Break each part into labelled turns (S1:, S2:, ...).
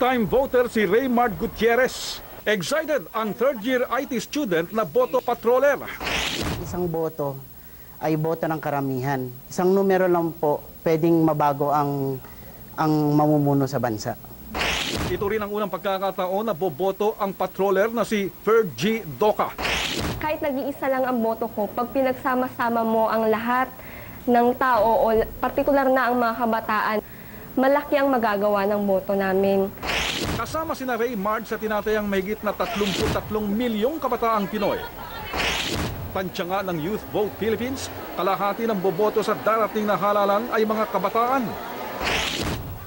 S1: First-time voter si Raymart Gutierrez. Excited ang third-year IT student na boto patroller.
S2: Isang boto ay boto ng karamihan. Isang numero lang po pwedeng mabago ang mamumuno sa bansa.
S1: Ito rin ang unang pagkakataon na boboto ang patroller na si Fergie Doca.
S3: Kahit nag-iisa lang ang boto ko, pag pinagsama-sama mo ang lahat ng tao o partikular na ang mga kabataan, malaki ang magagawa ng boto namin.
S1: Kasama sina Raymart sa tinatayang mahigit na 33 milyong kabataang Pinoy. Tansya nga ng Youth Vote Philippines, kalahati ng boboto sa darating na halalan ay mga kabataan.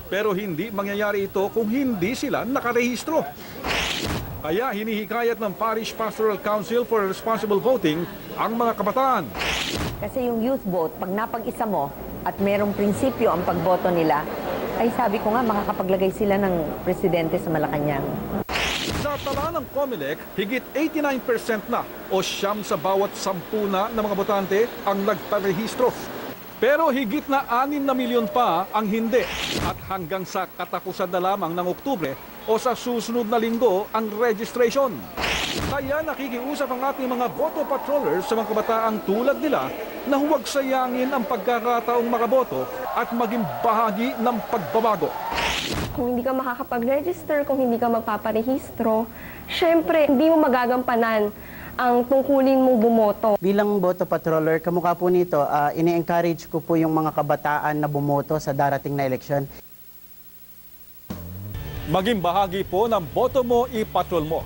S1: Pero hindi mangyayari ito kung hindi sila nakarehistro. Kaya hinihikayat ng Parish Pastoral Council for Responsible Voting ang mga kabataan.
S4: Kasi yung youth vote, pag napag-isa mo at merong prinsipyo ang pagboto nila, ay sabi ko nga, makakapaglagay sila ng presidente sa Malacanang.
S1: Sa tala ng COMELEC, higit 89% na o siyam sa bawat 10 na ng mga botante ang nagparehistro. Pero higit na 6 na milyon pa ang hindi at hanggang sa katapusan na lamang ng Oktubre o sa susunod na linggo ang registration. Kaya nakikiusap ang ating mga boto patrollers sa mga kabataang tulad nila na huwag sayangin ang pagkakataong makaboto at maging bahagi ng pagbabago.
S3: Kung hindi ka makakapag-register, kung hindi ka magpaparehistro, syempre hindi mo magagampanan ang tungkulin mong bumoto.
S2: Bilang boto patroller, kamukha po nito, ini-encourage ko po yung mga kabataan na bumoto sa darating na eleksyon.
S1: Maging bahagi po ng boto mo, ipatrol mo.